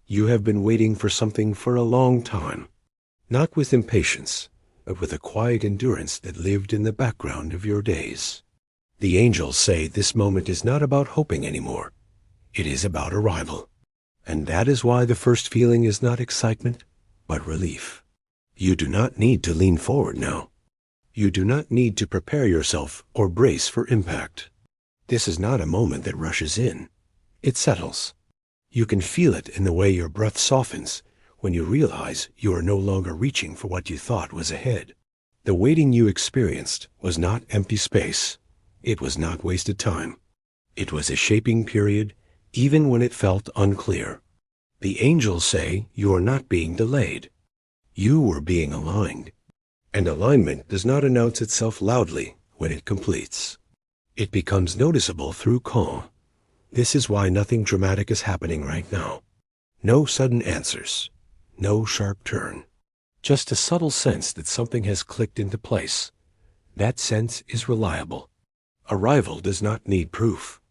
You have been waiting for something for a long time, not with impatience, but with a quiet endurance that lived in the background of your days. The angels say this moment is not about hoping anymore. It is about arrival. And that is why the first feeling is not excitement, but relief. You do not need to lean forward now. You do not need to prepare yourself or brace for impact. This is not a moment that rushes in. It settles. You can feel it in the way your breath softens when you realize you are no longer reaching for what you thought was ahead. The waiting you experienced was not empty space. It was not wasted time. It was a shaping period, even when it felt unclear. The angels say you are not being delayed. You were being aligned. And alignment does not announce itself loudly when it completes. It becomes noticeable through calm. This is why nothing dramatic is happening right now. No sudden answers. No sharp turn. Just a subtle sense that something has clicked into place. That sense is reliable. Arrival does not need proof.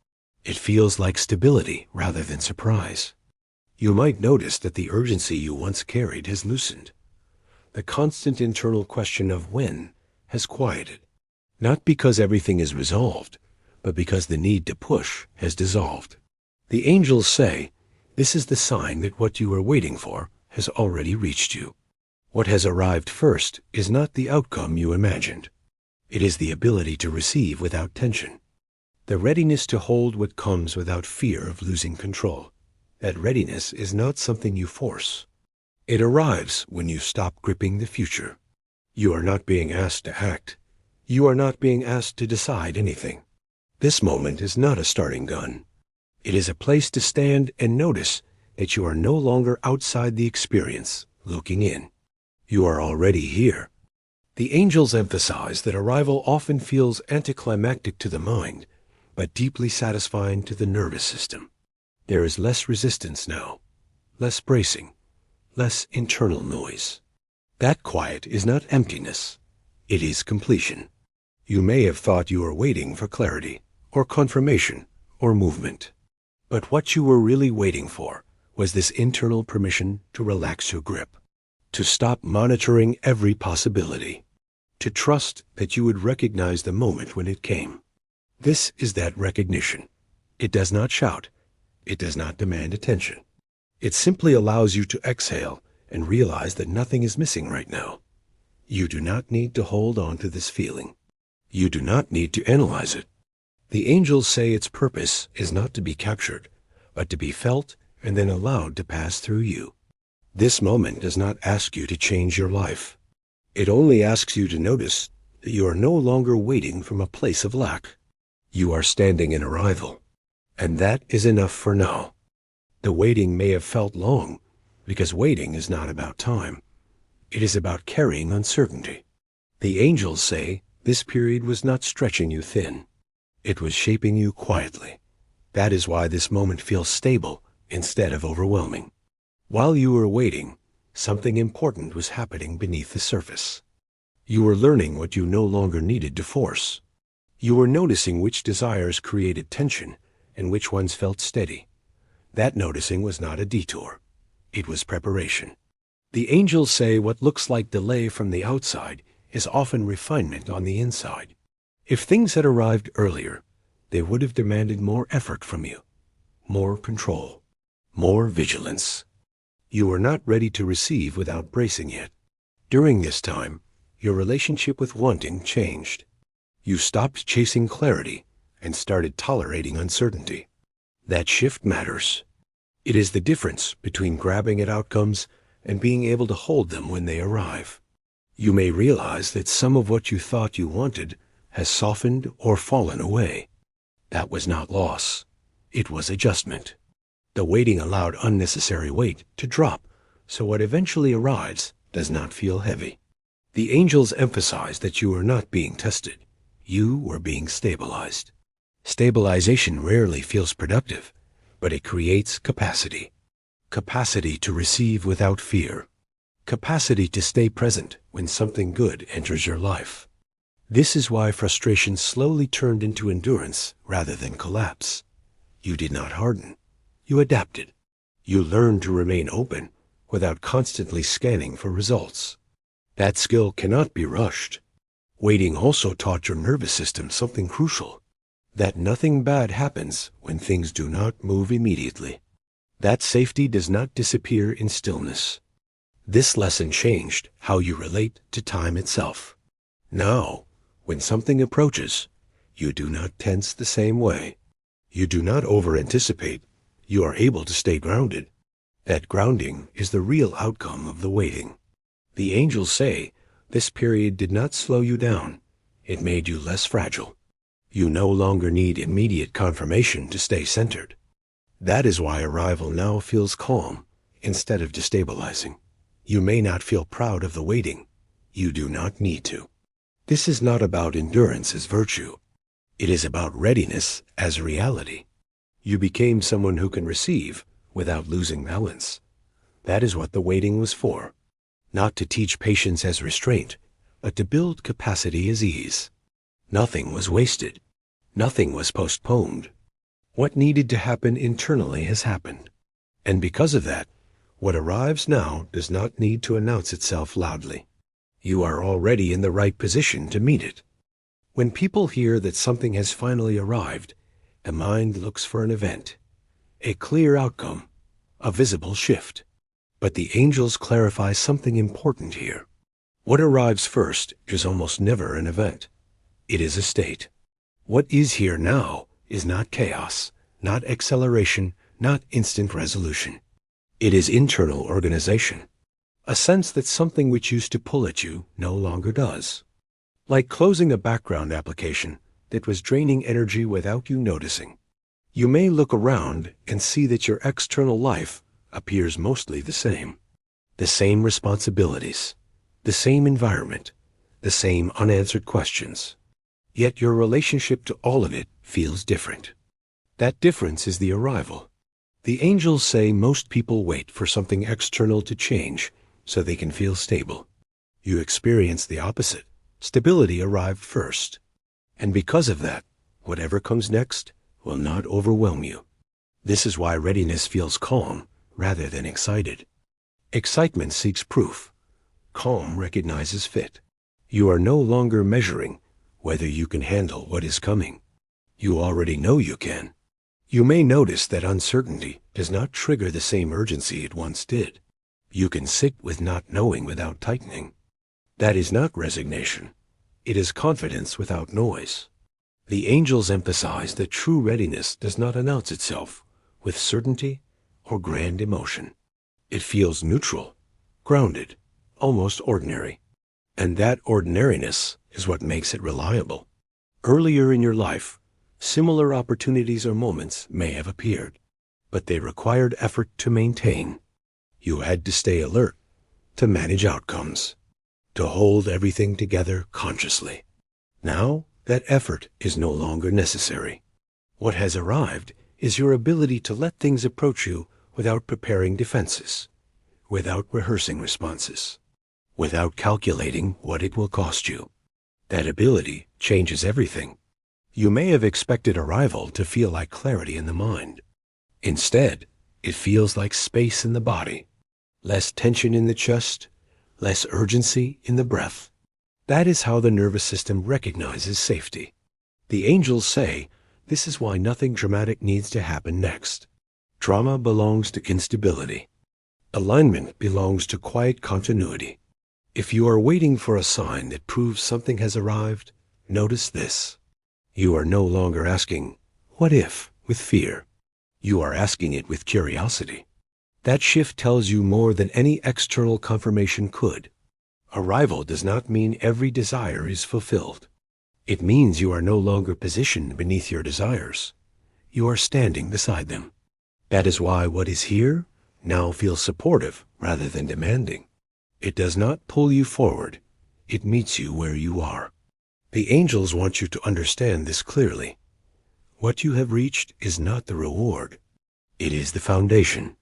It feels like stability rather than surprise. You might notice that the urgency you once carried has loosened. The constant internal question of when has quieted. Not because everything is resolved, but because the need to push has dissolved. The angels say, this is the sign that what you were waiting for has already reached you. What has arrived first is not the outcome you imagined. It is the ability to receive without tension. The readiness to hold what comes without fear of losing control. That readiness is not something you force. It arrives when you stop gripping the future. You are not being asked to act. You are not being asked to decide anything. This moment is not a starting gun. It is a place to stand and notice that you are no longer outside the experience, looking in. You are already here. The angels emphasize that arrival often feels anticlimactic to the mind, but deeply satisfying to the nervous system. There is less resistance now, less bracing, less internal noise. That quiet is not emptiness. It is completion. You may have thought you were waiting for clarity, or confirmation, or movement. But what you were really waiting for was this internal permission to relax your grip, to stop monitoring every possibility, to trust that you would recognize the moment when it came. This is that recognition. It does not shout. It does not demand attention. It simply allows you to exhale and realize that nothing is missing right now. You do not need to hold on to this feeling. You do not need to analyze it. The angels say its purpose is not to be captured, but to be felt and then allowed to pass through you. This moment does not ask you to change your life. It only asks you to notice that you are no longer waiting from a place of lack. You are standing in arrival, and that is enough for now. The waiting may have felt long, because waiting is not about time. It is about carrying uncertainty. The angels say this period was not stretching you thin. It was shaping you quietly. That is why this moment feels stable instead of overwhelming. While you were waiting, something important was happening beneath the surface. You were learning what you no longer needed to force. You were noticing which desires created tension and which ones felt steady. That noticing was not a detour. It was preparation. The angels say what looks like delay from the outside is often refinement on the inside. If things had arrived earlier, they would have demanded more effort from you, more control, more vigilance. You were not ready to receive without bracing yet. During this time, your relationship with wanting changed. You stopped chasing clarity and started tolerating uncertainty. That shift matters. It is the difference between grabbing at outcomes and being able to hold them when they arrive. You may realize that some of what you thought you wanted has softened or fallen away. That was not loss. It was adjustment. The waiting allowed unnecessary weight to drop, so what eventually arrives does not feel heavy. The angels emphasize that you are not being tested. You were being stabilized. Stabilization rarely feels productive, but it creates capacity. Capacity to receive without fear. Capacity to stay present when something good enters your life. This is why frustration slowly turned into endurance rather than collapse. You did not harden. You adapted. You learn to remain open without constantly scanning for results. That skill cannot be rushed. Waiting also taught your nervous system something crucial, that nothing bad happens when things do not move immediately. That safety does not disappear in stillness. This lesson changed how you relate to time itself. Now, when something approaches, you do not tense the same way. You do not over-anticipate. You are able to stay grounded. That grounding is the real outcome of the waiting. The angels say this period did not slow you down. It made you less fragile. You no longer need immediate confirmation to stay centered. That is why arrival now feels calm instead of destabilizing. You may not feel proud of the waiting. You do not need to. This is not about endurance as virtue. It is about readiness as reality. You became someone who can receive without losing balance. That is what the waiting was for. Not to teach patience as restraint, but to build capacity as ease. Nothing was wasted. Nothing was postponed. What needed to happen internally has happened. And because of that, what arrives now does not need to announce itself loudly. You are already in the right position to meet it. When people hear that something has finally arrived, the mind looks for an event, a clear outcome, a visible shift. But the angels clarify something important here. What arrives first is almost never an event. It is a state. What is here now is not chaos, not acceleration, not instant resolution. It is internal organization, a sense that something which used to pull at you no longer does. Like closing a background application that was draining energy without you noticing. You may look around and see that your external life appears mostly the same. The same responsibilities, the same environment, the same unanswered questions. Yet your relationship to all of it feels different. That difference is the arrival. The angels say most people wait for something external to change so they can feel stable. You experience the opposite. Stability arrived first. And because of that, whatever comes next will not overwhelm you. This is why readiness feels calm rather than excited. Excitement seeks proof. Calm recognizes fit. You are no longer measuring whether you can handle what is coming. You already know you can. You may notice that uncertainty does not trigger the same urgency it once did. You can sit with not knowing without tightening. That is not resignation. It is confidence without noise. The angels emphasize that true readiness does not announce itself with certainty or grand emotion. It feels neutral, grounded, almost ordinary. And that ordinariness is what makes it reliable. Earlier in your life, similar opportunities or moments may have appeared, but they required effort to maintain. You had to stay alert, to manage outcomes, to hold everything together consciously. Now, that effort is no longer necessary. What has arrived is your ability to let things approach you without preparing defenses, without rehearsing responses, without calculating what it will cost you. That ability changes everything. You may have expected arrival to feel like clarity in the mind. Instead, it feels like space in the body, less tension in the chest, less urgency in the breath. That is how the nervous system recognizes safety. The angels say this is why nothing dramatic needs to happen next. Drama belongs to instability. Alignment belongs to quiet continuity. If you are waiting for a sign that proves something has arrived, notice this. You are no longer asking, "What if?" with fear. You are asking it with curiosity. That shift tells you more than any external confirmation could. Arrival does not mean every desire is fulfilled. It means you are no longer positioned beneath your desires. You are standing beside them. That is why what is here now feels supportive rather than demanding. It does not pull you forward. It meets you where you are. The angels want you to understand this clearly. What you have reached is not the reward. It is the foundation.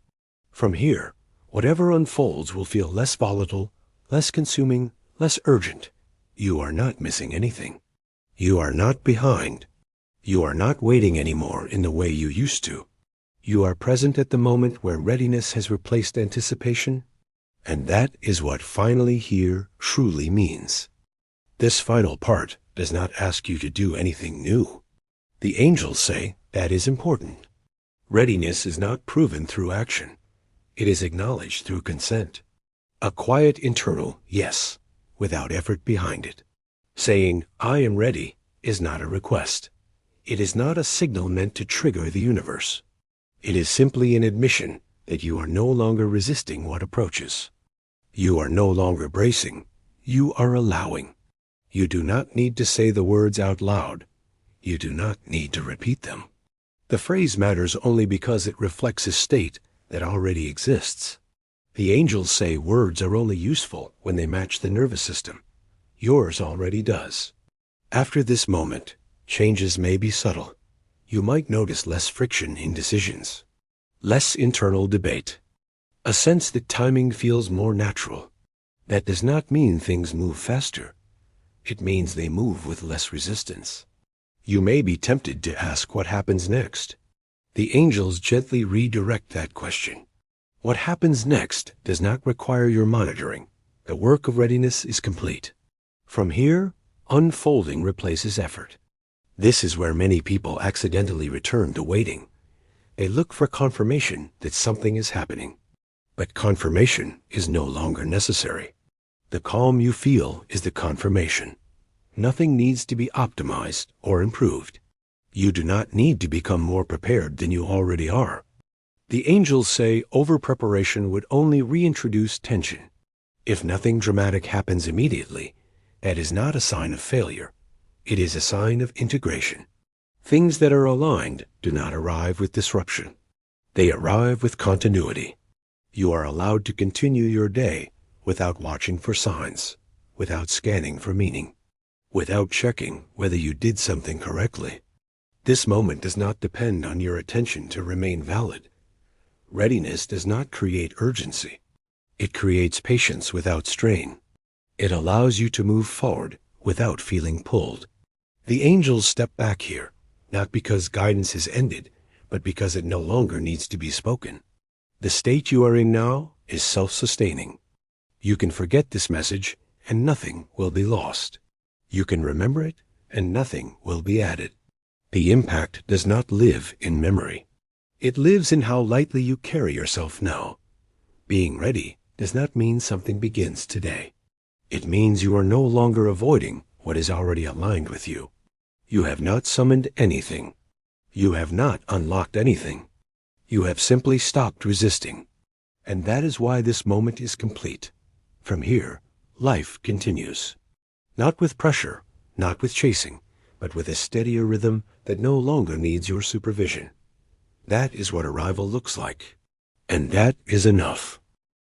From here, whatever unfolds will feel less volatile, less consuming, less urgent. You are not missing anything. You are not behind. You are not waiting anymore in the way you used to. You are present at the moment where readiness has replaced anticipation, and that is what finally here truly means. This final part does not ask you to do anything new. The angels say that is important. Readiness is not proven through action. It is acknowledged through consent. A quiet internal yes, without effort behind it. Saying, I am ready, is not a request. It is not a signal meant to trigger the universe. It is simply an admission that you are no longer resisting what approaches. You are no longer bracing. You are allowing. You do not need to say the words out loud. You do not need to repeat them. The phrase matters only because it reflects a state that already exists. The angels say words are only useful when they match the nervous system. Yours already does. After this moment, changes may be subtle. You might notice less friction in decisions, less internal debate, a sense that timing feels more natural. That does not mean things move faster. It means they move with less resistance. You may be tempted to ask what happens next. The angels gently redirect that question. What happens next does not require your monitoring. The work of readiness is complete. From here, unfolding replaces effort. This is where many people accidentally return to waiting. They look for confirmation that something is happening. But confirmation is no longer necessary. The calm you feel is the confirmation. Nothing needs to be optimized or improved. You do not need to become more prepared than you already are. The angels say over-preparation would only reintroduce tension. If nothing dramatic happens immediately, that is not a sign of failure. It is a sign of integration. Things that are aligned do not arrive with disruption. They arrive with continuity. You are allowed to continue your day without watching for signs, without scanning for meaning, without checking whether you did something correctly. This moment does not depend on your attention to remain valid. Readiness does not create urgency. It creates patience without strain. It allows you to move forward without feeling pulled. The angels step back here, not because guidance has ended, but because it no longer needs to be spoken. The state you are in now is self-sustaining. You can forget this message and nothing will be lost. You can remember it and nothing will be added. The impact does not live in memory. It lives in how lightly you carry yourself now. Being ready does not mean something begins today. It means you are no longer avoiding what is already aligned with you. You have not summoned anything. You have not unlocked anything. You have simply stopped resisting. And that is why this moment is complete. From here, life continues. Not with pressure, not with chasing, but with a steadier rhythm that no longer needs your supervision. That is what arrival looks like. And that is enough.